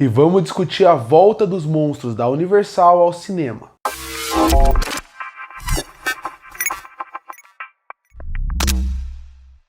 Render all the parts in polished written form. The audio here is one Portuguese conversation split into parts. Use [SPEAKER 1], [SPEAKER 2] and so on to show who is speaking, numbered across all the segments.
[SPEAKER 1] E vamos discutir a volta dos monstros da Universal ao cinema.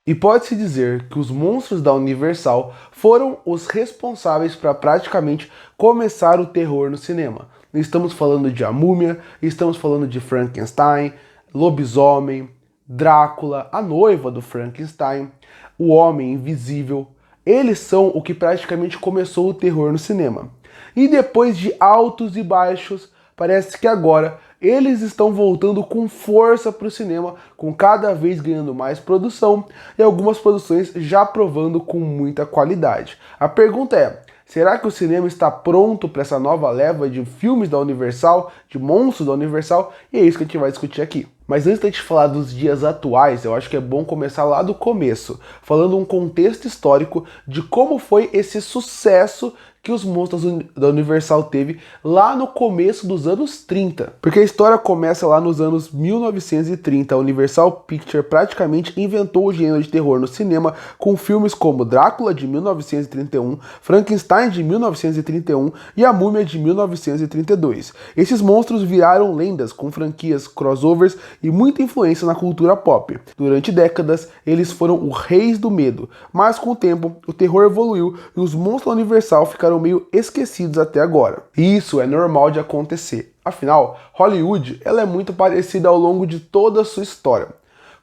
[SPEAKER 1] E pode-se dizer que os monstros da Universal foram os responsáveis para praticamente começar o terror no cinema. Estamos falando de A Múmia, estamos falando de Frankenstein, Lobisomem, Drácula, a noiva do Frankenstein, o Homem Invisível. Eles são o que praticamente começou o terror no cinema. E depois de altos e baixos, parece que agora eles estão voltando com força para o cinema, com cada vez ganhando mais produção e algumas produções já provando com muita qualidade. A pergunta é: será que o cinema está pronto para essa nova leva de filmes da Universal, de monstros da Universal? E é isso que a gente vai discutir aqui. Mas antes de a gente falar dos dias atuais, eu acho que é bom começar lá do começo, falando um contexto histórico de como foi esse sucesso que os monstros da Universal teve lá no começo dos anos 30. Porque a história começa lá nos anos 1930. A Universal Pictures praticamente inventou o gênero de terror no cinema com filmes como Drácula de 1931, Frankenstein de 1931 e A Múmia de 1932. Esses monstros viraram lendas com franquias crossovers e muita influência na cultura pop. Durante décadas, eles foram os reis do medo, mas com o tempo, o terror evoluiu e os monstros da Universal ficaram meio esquecidos até agora. E isso é normal de acontecer. Afinal, Hollywood ela é muito parecida ao longo de toda a sua história.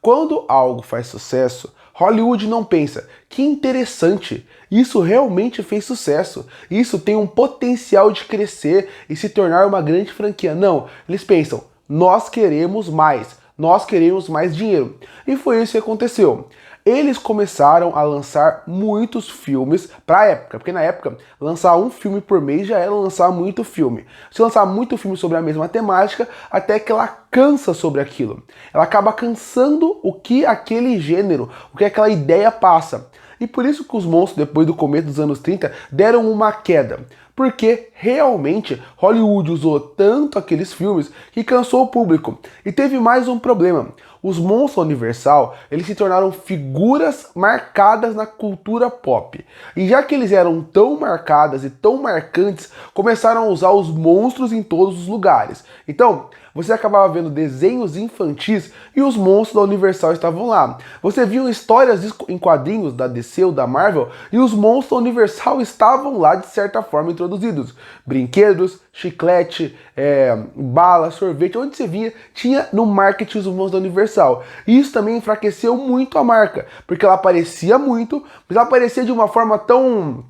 [SPEAKER 1] Quando algo faz sucesso, Hollywood não pensa, que interessante, isso realmente fez sucesso, isso tem um potencial de crescer e se tornar uma grande franquia. Não, eles pensam, nós queremos mais dinheiro. E foi isso que aconteceu. Eles começaram a lançar muitos filmes para a época, porque na época lançar um filme por mês já era lançar muito filme. Se lançar muito filme sobre a mesma temática, até que ela cansa sobre aquilo. Ela acaba cansando o que aquele gênero, o que aquela ideia passa. E por isso que os monstros, depois do começo dos anos 30, deram uma queda. Porque realmente Hollywood usou tanto aqueles filmes que cansou o público. E teve mais um problema. Os monstros Universal, eles se tornaram figuras marcadas na cultura pop. E já que eles eram tão marcadas e tão marcantes, começaram a usar os monstros em todos os lugares. Então, você acabava vendo desenhos infantis e os monstros da Universal estavam lá. Você via histórias em quadrinhos da DC ou da Marvel e os monstros da Universal estavam lá de certa forma introduzidos. Brinquedos, chiclete, bala, sorvete, onde você via, tinha no marketing os monstros da Universal. E isso também enfraqueceu muito a marca, porque ela aparecia muito, mas ela aparecia de uma forma tão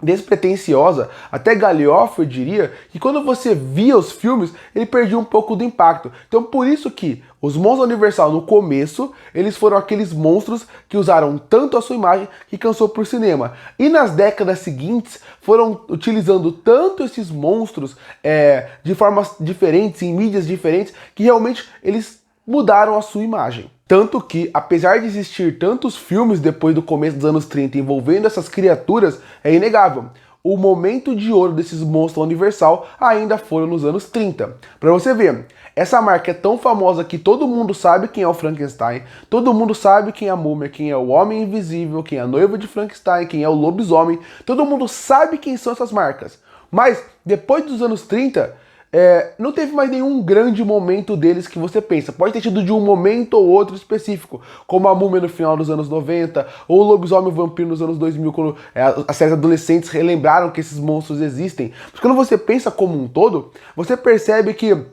[SPEAKER 1] despretensiosa, até galhofa, eu diria, que quando você via os filmes, ele perdia um pouco do impacto. Então por isso que os monstros da Universal, no começo, eles foram aqueles monstros que usaram tanto a sua imagem que cansou por cinema. E nas décadas seguintes, foram utilizando tanto esses monstros de formas diferentes, em mídias diferentes, que realmente eles mudaram a sua imagem. Tanto que, apesar de existir tantos filmes depois do começo dos anos 30 envolvendo essas criaturas, é inegável. O momento de ouro desses monstros Universal ainda foram nos anos 30. Pra você ver, essa marca é tão famosa que todo mundo sabe quem é o Frankenstein, todo mundo sabe quem é a Múmia, quem é o Homem Invisível, quem é a noiva de Frankenstein, quem é o Lobisomem, todo mundo sabe quem são essas marcas. Mas, depois dos anos 30, não teve mais nenhum grande momento deles que você pensa. Pode ter tido de um momento ou outro específico, como a Múmia no final dos anos 90, ou o Lobisomem e o Vampiro nos anos 2000, quando as séries adolescentes relembraram que esses monstros existem. Mas quando você pensa como um todo, você percebe que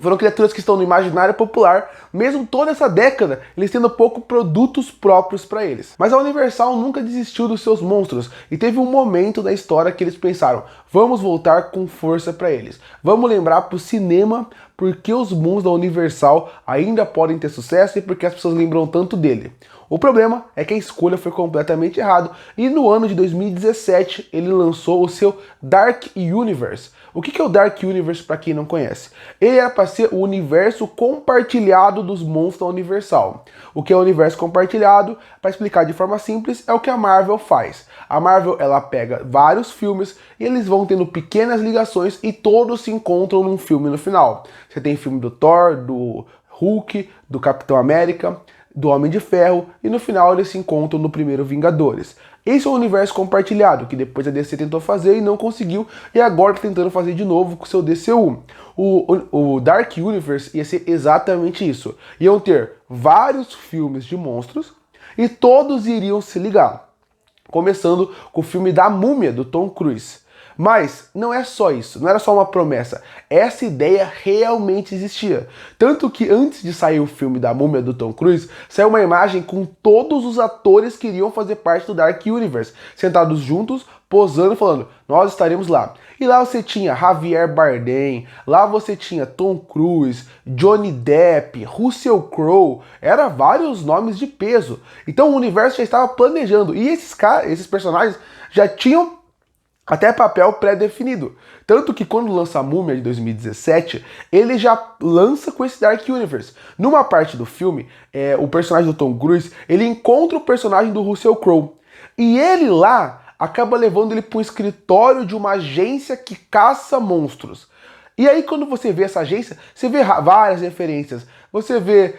[SPEAKER 1] foram criaturas que estão no imaginário popular, mesmo toda essa década, eles tendo pouco produtos próprios para eles. Mas a Universal nunca desistiu dos seus monstros, e teve um momento da história que eles pensaram, vamos voltar com força para eles. Vamos lembrar pro cinema porque os monstros da Universal ainda podem ter sucesso e porque as pessoas lembram tanto dele. O problema é que a escolha foi completamente errada, e no ano de 2017 ele lançou o seu Dark Universe. O que é o Dark Universe para quem não conhece? Ele era para ser o universo compartilhado dos monstros da Universal. O que é o universo compartilhado, para explicar de forma simples, é o que a Marvel faz. A Marvel ela pega vários filmes e eles vão tendo pequenas ligações e todos se encontram num filme no final. Você tem filme do Thor, do Hulk, do Capitão América, do Homem de Ferro, e no final eles se encontram no primeiro Vingadores. Esse é o universo compartilhado, que depois a DC tentou fazer e não conseguiu, e agora está tentando fazer de novo com o seu DCU. O Dark Universe ia ser exatamente isso. Iam ter vários filmes de monstros, e todos iriam se ligar. Começando com o filme da Múmia, do Tom Cruise. Mas não é só isso, não era só uma promessa. Essa ideia realmente existia. Tanto que antes de sair o filme da Múmia do Tom Cruise, saiu uma imagem com todos os atores que iriam fazer parte do Dark Universe, sentados juntos, posando, falando, nós estaremos lá. E lá você tinha Javier Bardem, lá você tinha Tom Cruise, Johnny Depp, Russell Crowe, eram vários nomes de peso. Então o universo já estava planejando, e esses personagens já tinham até papel pré-definido. Tanto que quando lança a Múmia de 2017, ele já lança com esse Dark Universe. Numa parte do filme, o personagem do Tom Cruise, ele encontra o personagem do Russell Crowe. E ele lá acaba levando ele para um escritório de uma agência que caça monstros. E aí quando você vê essa agência, você vê várias referências. Você vê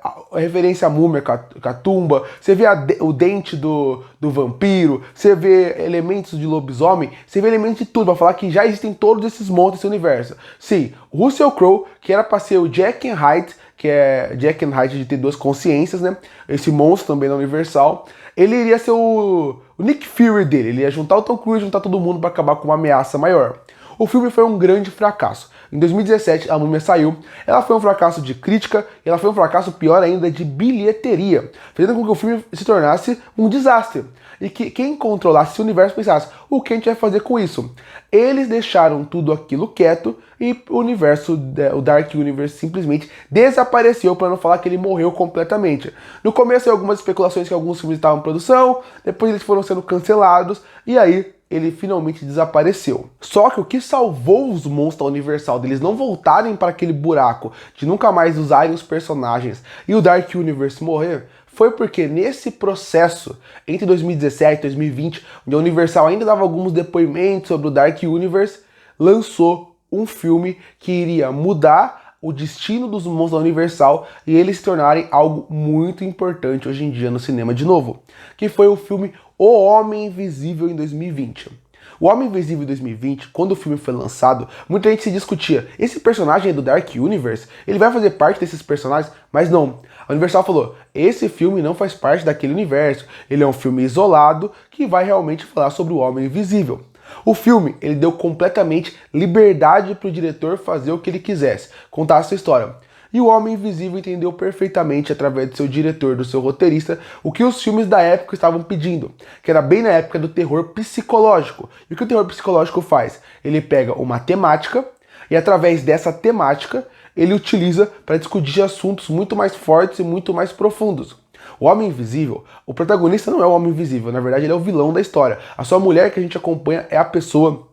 [SPEAKER 1] a referência à múmia, com a tumba, você vê o dente do vampiro, você vê elementos de lobisomem, você vê elementos de tudo, pra falar que já existem todos esses monstros nesse universo. Sim, o Russell Crowe, que era pra ser o Jack and Hyde, que é Jack and Hyde de ter duas consciências, né? Esse monstro também da Universal. Ele iria ser o Nick Fury dele, ele ia juntar o Tom Cruise, juntar todo mundo pra acabar com uma ameaça maior. O filme foi um grande fracasso. Em 2017, a Múmia saiu, ela foi um fracasso de crítica e ela foi um fracasso pior ainda de bilheteria, fazendo com que o filme se tornasse um desastre. E que quem controlasse o universo pensasse, o que a gente vai fazer com isso? Eles deixaram tudo aquilo quieto e o universo, o Dark Universe simplesmente desapareceu, para não falar que ele morreu completamente. No começo, algumas especulações que alguns filmes estavam em produção, depois eles foram sendo cancelados e aí ele finalmente desapareceu. Só que o que salvou os monstros da Universal deles não voltarem para aquele buraco de nunca mais usarem os personagens e o Dark Universe morrer foi porque nesse processo, entre 2017 e 2020, onde a Universal ainda dava alguns depoimentos sobre o Dark Universe, lançou um filme que iria mudar o destino dos monstros da Universal e eles se tornarem algo muito importante hoje em dia no cinema de novo, que foi o filme O Homem Invisível em 2020. O Homem Invisível em 2020, quando o filme foi lançado, muita gente se discutia, esse personagem do Dark Universe, ele vai fazer parte desses personagens? Mas não. A Universal falou, esse filme não faz parte daquele universo, ele é um filme isolado que vai realmente falar sobre o Homem Invisível. O filme, ele deu completamente liberdade para o diretor fazer o que ele quisesse, contar a sua história. E o Homem Invisível entendeu perfeitamente, através do seu diretor, do seu roteirista, o que os filmes da época estavam pedindo, que era bem na época do terror psicológico. E o que o terror psicológico faz? Ele pega uma temática e através dessa temática ele utiliza para discutir assuntos muito mais fortes e muito mais profundos. O Homem Invisível, o protagonista não é o Homem Invisível, na verdade ele é o vilão da história. A sua mulher que a gente acompanha é a pessoa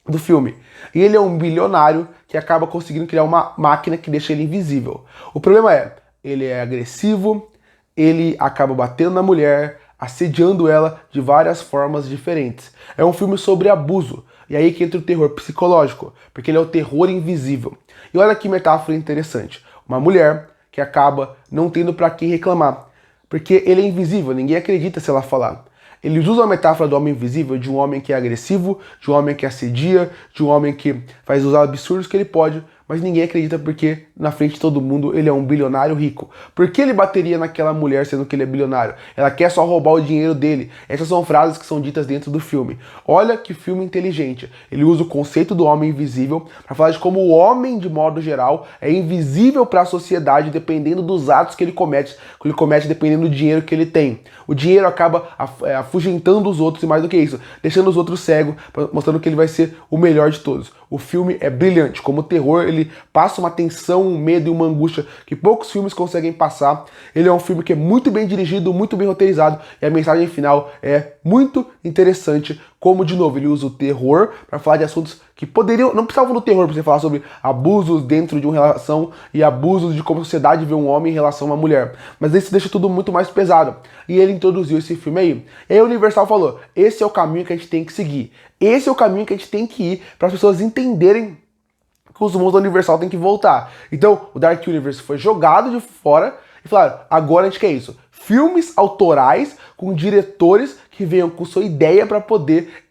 [SPEAKER 1] do filme. E ele é um bilionário que acaba conseguindo criar uma máquina que deixa ele invisível. O problema é, ele é agressivo, ele acaba batendo na mulher, assediando ela de várias formas diferentes. É um filme sobre abuso. E aí que entra o terror psicológico, porque ele é o terror invisível. E olha que metáfora interessante. Uma mulher que acaba não tendo para quem reclamar, porque ele é invisível, ninguém acredita se ela falar. Eles usam a metáfora do homem invisível, de um homem que é agressivo, de um homem que assedia, de um homem que faz os absurdos que ele pode, mas ninguém acredita porque na frente de todo mundo ele é um bilionário rico. Por que ele bateria naquela mulher sendo que ele é bilionário? Ela quer só roubar o dinheiro dele. Essas são frases que são ditas dentro do filme. Olha que filme inteligente. Ele usa o conceito do homem invisível para falar de como o homem, de modo geral, é invisível para a sociedade dependendo dos atos que ele comete dependendo do dinheiro que ele tem. O dinheiro acaba afugentando os outros e mais do que isso, deixando os outros cegos, mostrando que ele vai ser o melhor de todos. O filme é brilhante. Como terror, ele passa uma tensão, um medo e uma angústia que poucos filmes conseguem passar. Ele é um filme que é muito bem dirigido, muito bem roteirizado e a mensagem final é muito interessante. Como, de novo, ele usa o terror para falar de assuntos que não precisavam do terror para você falar sobre abusos dentro de uma relação e abusos de como a sociedade vê um homem em relação a uma mulher. Mas isso deixa tudo muito mais pesado. E ele introduziu esse filme aí. E aí a Universal falou, esse é o caminho que a gente tem que seguir. Esse é o caminho que a gente tem que ir para as pessoas entenderem que os mundos da Universal têm que voltar. Então, o Dark Universe foi jogado de fora E falaram, agora a gente quer isso. Filmes autorais com diretores que venham com sua ideia para poder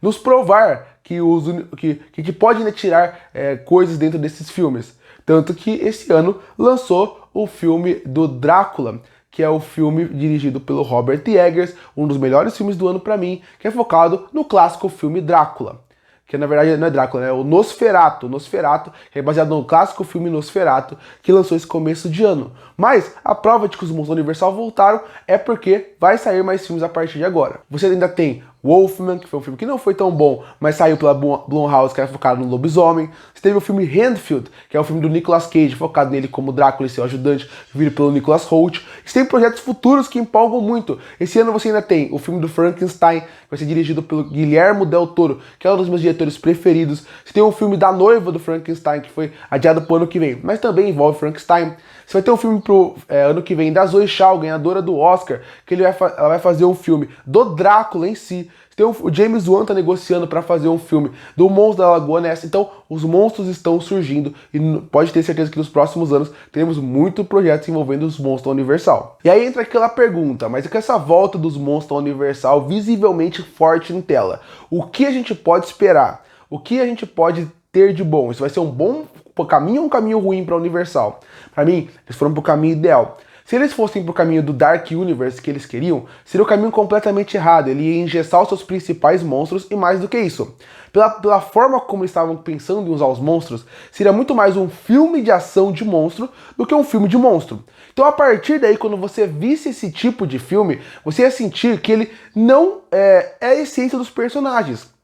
[SPEAKER 1] nos provar que a gente pode, né, tirar coisas dentro desses filmes. Tanto que esse ano lançou o filme do Drácula, que é o filme dirigido pelo Robert Eggers, um dos melhores filmes do ano para mim, que é focado no clássico filme Drácula. Que na verdade não é Drácula, né? É o Nosferatu. Nosferatu, que é baseado no clássico filme Nosferatu, que lançou esse começo de ano. Mas a prova de que os monstros da Universal voltaram é porque vai sair mais filmes a partir de agora. Você ainda tem Wolfman, que foi um filme que não foi tão bom, mas saiu pela Blumhouse, que era focado no lobisomem. Você teve o filme Renfield, que é o filme do Nicolas Cage, focado nele como Drácula e seu ajudante, vivido pelo Nicholas Hoult. Você tem projetos futuros que empolgam muito. Esse ano você ainda tem o filme do Frankenstein, que vai ser dirigido pelo Guillermo del Toro, que é um dos meus diretores preferidos. Você tem o filme da noiva do Frankenstein, que foi adiado para o ano que vem, mas também envolve Frankenstein. Você vai ter um filme pro ano que vem da Zoe Chao, ganhadora do Oscar, que ela vai fazer um filme do Drácula em si. O James Wan tá negociando para fazer um filme do Monstro da Lagoa Ness. Então, os monstros estão surgindo e pode ter certeza que nos próximos anos teremos muitos projetos envolvendo os monstros da Universal. E aí entra aquela pergunta, mas é que essa volta dos monstros da Universal visivelmente forte em tela, o que a gente pode esperar? O que a gente pode ter de bom? Isso vai ser um bom caminho ou um caminho ruim para a Universal? Para mim, eles foram pro caminho ideal. Se eles fossem pro caminho do Dark Universe que eles queriam, seria o caminho completamente errado. Ele ia engessar os seus principais monstros e mais do que isso. Pela forma como eles estavam pensando em usar os monstros, seria muito mais um filme de ação de monstro do que um filme de monstro. Então a partir daí, quando você visse esse tipo de filme, você ia sentir que ele não é a essência dos personagens.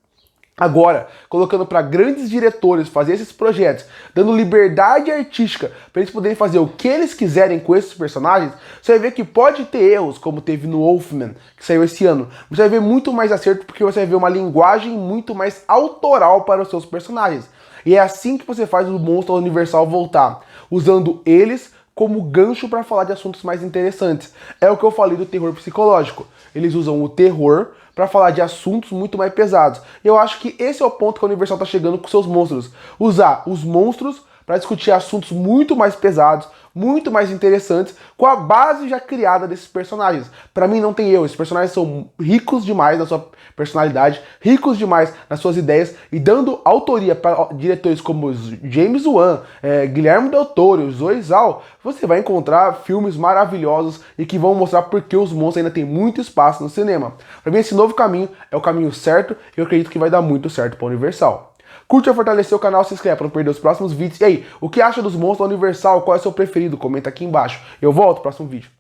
[SPEAKER 1] Agora, colocando para grandes diretores fazer esses projetos, dando liberdade artística para eles poderem fazer o que eles quiserem com esses personagens, você vai ver que pode ter erros, como teve no Wolfman, que saiu esse ano. Você vai ver muito mais acerto porque você vai ver uma linguagem muito mais autoral para os seus personagens. E é assim que você faz o Monstro Universal voltar, usando eles como gancho para falar de assuntos mais interessantes. É o que eu falei do terror psicológico. Eles usam o terror para falar de assuntos muito mais pesados. E eu acho que esse é o ponto que a Universal está chegando com seus monstros. Usar os monstros para discutir assuntos muito mais pesados, muito mais interessantes, com a base já criada desses personagens. Para mim não tem erro, esses personagens são ricos demais na sua personalidade, ricos demais nas suas ideias, e dando autoria para diretores como James Wan, Guillermo del Toro, Zoe Zhao, você vai encontrar filmes maravilhosos e que vão mostrar porque os monstros ainda têm muito espaço no cinema. Para mim esse novo caminho é o caminho certo e eu acredito que vai dar muito certo para a Universal. Curte a fortalecer o canal, se inscreve para não perder os próximos vídeos. E aí, o que acha dos monstros da Universal? Qual é o seu preferido? Comenta aqui embaixo. Eu volto no próximo vídeo.